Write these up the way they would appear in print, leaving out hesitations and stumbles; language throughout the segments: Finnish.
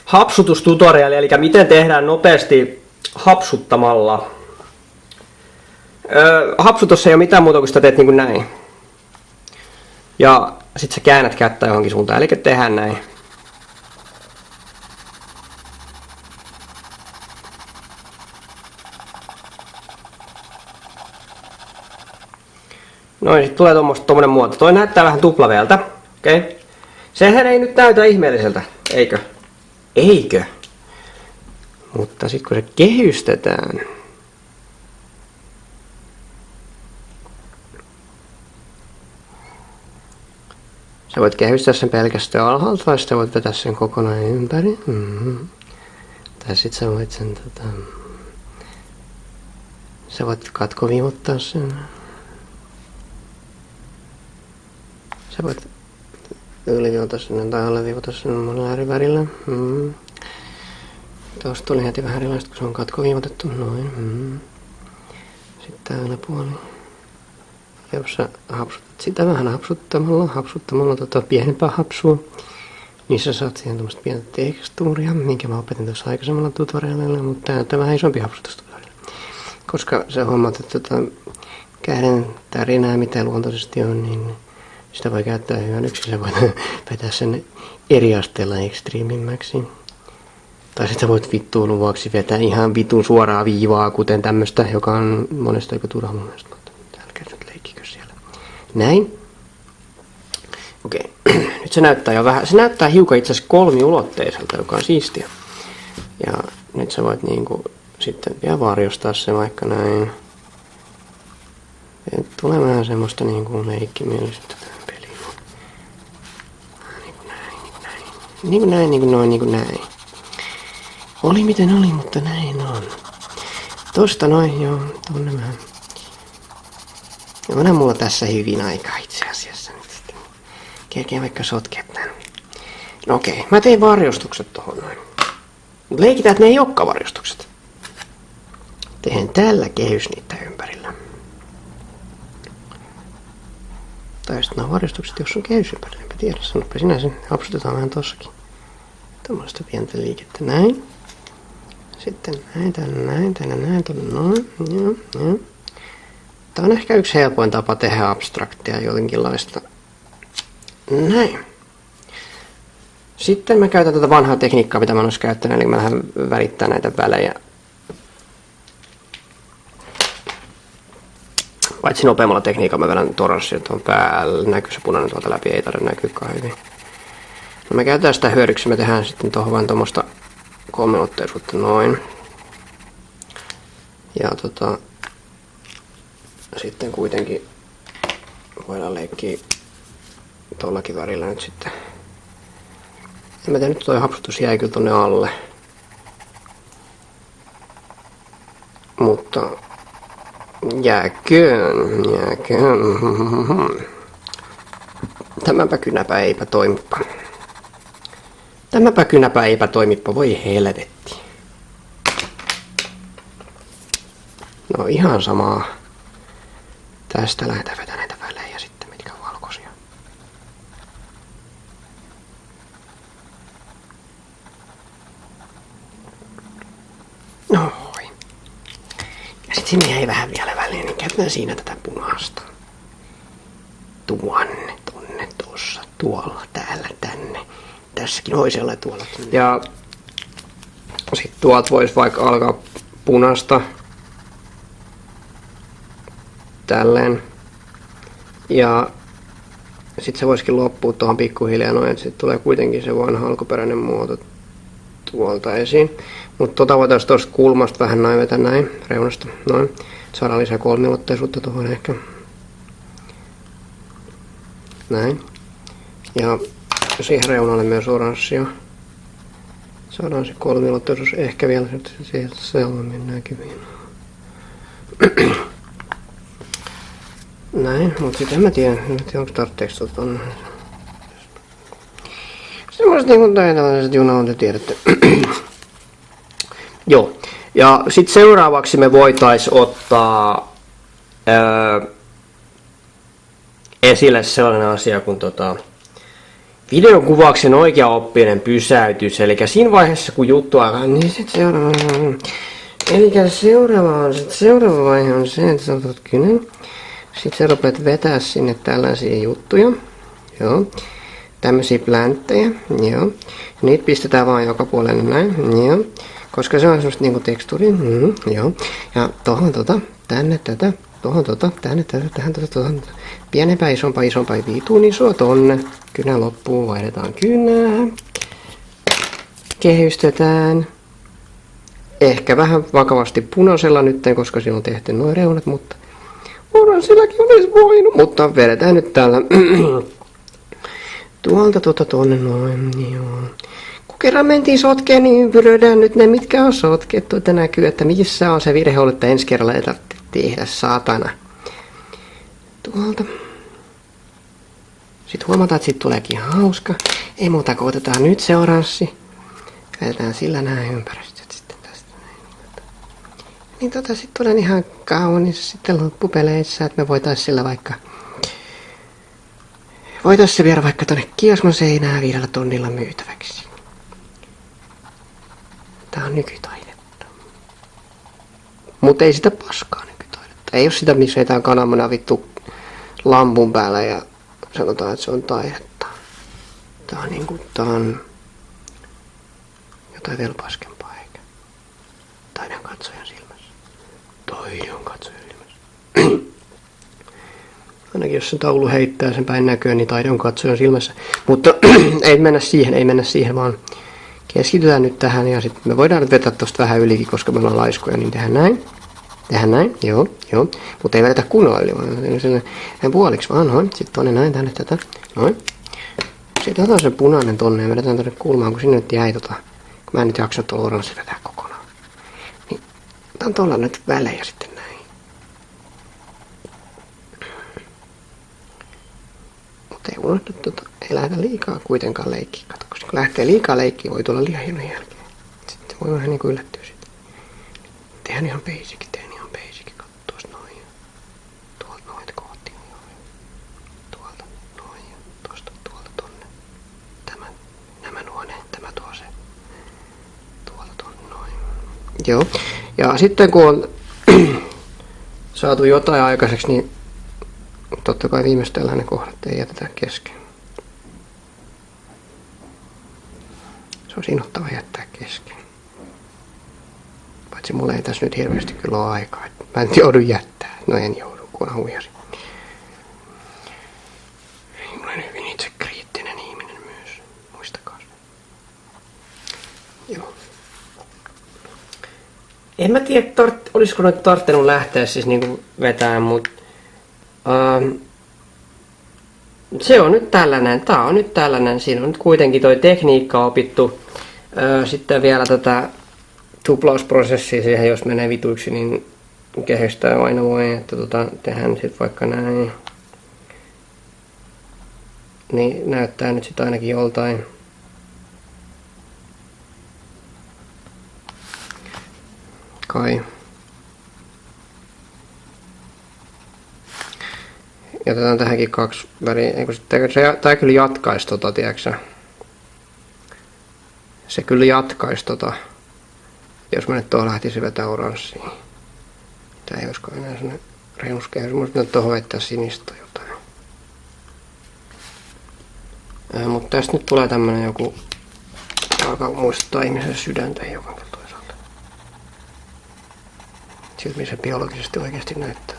hapsutustutoriali, eli miten tehdään nopeasti hapsuttamalla. Hapsutus ei ole mitään muuta kuin sitä teet niin kuin näin. Ja sit sä käännät kättä johonkin suuntaan, eli tehdään näin. Noin, sit tulee tommonen muoto. Toi näyttää vähän tuplaveeltä. Okei. Okay. Sehän ei nyt näytä ihmeelliseltä, eikö? Eikö? Mutta sit kun se kehystetään. Sä voit kehystää sen pelkästään alhaalta, vai sitten voit vetää sen kokonaan ympäri. Tai sit sä voit sen sä voit katkoviivottaa sen. Sä voit yliviivota sinne tai alleviivota sinne monella eri värillä. Tuosta tuli heti vähän erilaista, kun se on katkoviivotettu. Noin. Sitten tää yläpuoli. Jos sä hapsutat sitä vähän hapsuttamalla pienempää hapsua, niin sä saat siihen tämmöstä pientä tekstuuria, minkä mä opetin tuossa aikaisemmalla tutorialilla, mutta tää on vähän isompi hapsutustutoriali. Koska sä huomaat, että käden tärinää, mitä luontoisesti on, niin sitä voi käyttää hyödyksi. Sä voit vetää sen eri asteella ekstriimimmäksi. Tai sit sä voit vittuilun vuoksi vetää ihan vitun suoraa viivaa, kuten tämmöstä, joka on monesta aika turha mun mielestä. Älkää nyt leikkikö siellä. Näin. Okei. Nyt se näyttää jo vähän. Se näyttää hiukan itse asiassa kolmiulotteiselta, joka on siistiä. Ja nyt sä voit niinku sitten vielä varjostaa se vaikka näin. Et tulee vähän semmoista niinku leikkimielisyyttä tähän peliin. Niinku näin. Oli miten oli, mutta näin on. Tosta noin, joo, tonne vähän. Ja onhan mulla tässä hyvin aikaa itse asiassa nyt sitten. Kerkeen vaikka sotkea tän. No okei, mä tein varjostukset tohon noin. Mut leikitään, että ne ei olekaan varjostukset. Teen tällä kehys niitä ympärillä. Tai sitten nämä varjostukset, jos on kehys ympärillä, enpä tiedä. Sanoppa sinä sen, hapsutetaan vähän tossakin. Tällaista pientä liikettä näin. Sitten tänne näin, noin. Joo. Tämä on ehkä yksi helpoin tapa tehdä abstraktia jotenkinlaista. Näin. Sitten mä käytän tätä vanhaa tekniikkaa, mitä mä oon käyttänyt, eli mä lähden värittämään näitä välejä. Paitsi nopeammalla tekniikalla mä vedän toranssia tuon päällä. Näkyy se punainen tuolta läpi, ei tarvitse näkyykään hyvin. No me käytetään sitä hyödyksi, me tehdään sitten tuohon vain tuommoista kolmiulotteisuutta noin. Ja sitten kuitenkin voidaan leikkiä tollakin värillä nyt sitten. En mä tiedä, nyt toi hapsutus jäi kyllä tonne alle. Mutta jääköön. Tämäpä kynäpä eipä toimipa. Tämäpä kynäpä eipä toimippa, voi helvetti. No ihan samaa. Tästä lähdetään vetämään näitä välejä sitten, mitkä on valkoisia. Noin. Ja sit sinne jäi vähän vielä väliin, niin käytetään siinä tätä punaista. Tuonne, tonne, tossa, tuolla, täällä, tänne. Tässäkin toisella tuolla. Ja sit tuolta vois vaikka alkaa punaista. Tälleen. Ja sit se voisikin loppua tuohon pikkuhiljaa noin, että sit tulee kuitenkin se vanha alkuperäinen muoto tuolta esiin. Mutta voitaisiin tuosta kulmasta vähän näin vetää näin, reunasta, noin. Saadaan lisää kolmiulotteisuutta tuohon ehkä. Näin. Ja siihen reunalle myös oranssia. Saadaan se kolmiulotteisuus ehkä vielä sieltä selvemmin näkyviin. Näin, mutta sitten en mä tiedä onko tarvitseeko tonne. Semmoiset niinku tällaiset junaut, te tiedätte. Joo, ja sitten seuraavaksi me voitais ottaa esille sellainen asia, kun videokuvauksen oikeaoppinen pysäytys. Eli siinä vaiheessa kun juttu alkaa, niin sit seuraava. Eli seuraava vaihe on se, että sä otat kynän. Sitten sä rupeat vetää sinne tällaisia juttuja. Joo. Tämmöisiä plänttejä. Joo. Niitä pistetään vaan joka puolelle näin. Joo. Koska se on semmoista niinku tekstuuri. Joo. Ja tohon tänne tätä. Tohon tänne tätä. Tähän pienempää, isompaa, viituun isoa tonne. Kynä loppuu, vaihdetaan kynää. Kehystetään. Ehkä vähän vakavasti punaisella nyt, koska siinä on tehty nuo reunat, mutta oranssellakin olisi voinut. Mutta vedetään nyt täällä tuolta tonne noin, joo. Kun kerran mentiin sotkeen, niin ympyröidään nyt ne, mitkä on sotkettu, että näkyy, että missä on se virhe ollut, että ensi kerralla ei tarvitse tehdä, saatana. Tuolta. Sitten huomataan, että siitä tuleekin hauska. Ei muuta, kun otetaan nyt se oranssi. Vedetään sillä näin ympäristöt sitten tästä. Niin sitten tulee ihan kaunis sitten loppupeleissä, että me voitaisiin sillä vaikka... Voitaisiin se viedä vaikka tonne Kiosmon seinään 5 000 myytäväksi. Tää on nykytaidetta. Mutta ei sitä paskaa nykytaidetta. Ei oo sitä, missä ei tää kananmuna vittu lampun päällä ja sanotaan, että se on taidetta. Tää on niinku, tää on jotain vielä paskempaa eikä. Taidan katsojan silmässä. Taidon katsojan silmässä. Ainakin jos se taulu heittää sen päin näköön, niin taide on katsojan silmässä. Mutta ei mennä siihen, vaan keskitytään nyt tähän ja sitten me voidaan nyt vetää tosta vähän ylikin, koska me ollaan laiskoja, niin tehdään näin, joo. Mutta ei vedetä kunnolla yli, vaan puoliksi vaan noin. Sitten tonne näin, tänne tätä, noin. Sitten otetaan se punainen tonne ja vedetään tonne kulmaan, kun sinne nyt jäi kun mä en nyt jaksa tuolla oranssi vetää kokonaan. Niin otan tuolla nyt välejä sitten näin. Ei unohda ei lähdetä liikaa kuitenkaan leikkiä. Kato, kun lähtee liikaa leikkiä, voi tulla liian hienon jälkeen. Sitten voi vähän niinku yllättyä sitten. Tehdään ihan basic. Katso tuosta noin. Tuolta noita kohti. Tuolta noin. Tuosta tuolta tonne. Nämä nuoneen. Tämä tuo se. Tuolta tonne noin. Joo. Ja sitten kun on saatu jotain aikaiseksi, niin totta kai viimeistellään ne kohdat, ei jätetä kesken. Se on inhottava jättää kesken. Paitsi mulla ei tässä nyt hirveästi kyllä ole aikaa. Mä en joudu jättää. No en joudu, kun on huijari. Mä olen hyvin itsekriittinen ihminen myös. Muistakaa se. Joo. En mä tiedä, olisiko noita tarttunut lähteä siis niinku vetää, mutta se on nyt tällainen, tää on nyt tällainen, siinä on nyt kuitenkin toi tekniikka opittu. Sitten vielä tätä tuplausprosessia siihen, jos menee vituiksi, niin kehystää aina voi, että tehdään sitten vaikka näin. Niin näyttää nyt sitten ainakin joltain. Kai. Ja otetaan tähänkin 2 väriä. Tää kyllä jatkaisi tiedätkö? Se kyllä jatkaisi jos mä nyt tuohon lähtisin vetää oranssia. Tää ei olisiko enää sellainen reunuskehys. Mä nyt tuohon vetää sinistä jotain. Mutta tästä nyt tulee tämmönen joku, alkaa muistuttaa ihmisen sydäntä hiukan toisaalta. Siltä missä biologisesti oikeasti näyttää.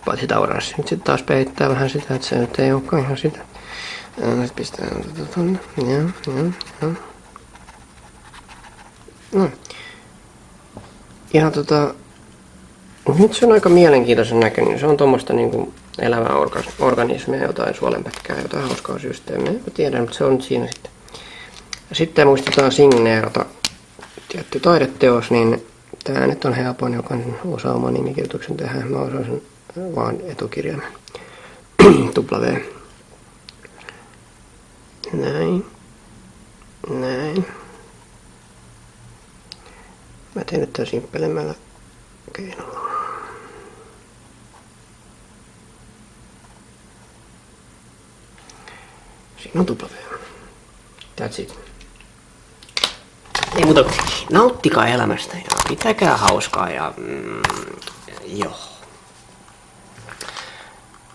Paitsi sitä oranssia. Nyt sitten taas peittää vähän sitä, että se nyt ei olekaan ihan sitä. Sitten pistää tonne. Joo. No. Ja nyt se on aika mielenkiintoisen näköinen. Se on tuommoista niinku elävää organismia, jotain suolenpätkää, jotain hauskaa systeemiä. Mä tiedän, mutta se on nyt siinä sitten. Ja sitten muistetaan signeerata tietty taideteos, niin tää nyt on helpoin, joka osaa oman nimikirjoituksen tehdä. Mä osaan sen vaan etukirjaimen. W. Näin. Mä teen nyt tän simppelemmällä keinolla. Siinä on W. That's it. Ei muuta, nauttikaa elämästä ja pitäkää hauskaa ja joo.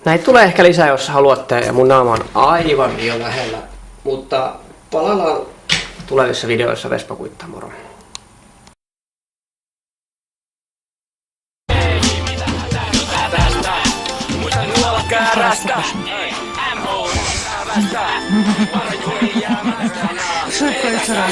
Näitä tulee ehkä lisää, jos haluatte, ja mun naama on aivan liian lähellä. Mutta palaillaan tulevissa videoissa. Vespa kuittaa, moro. Шибко вечером.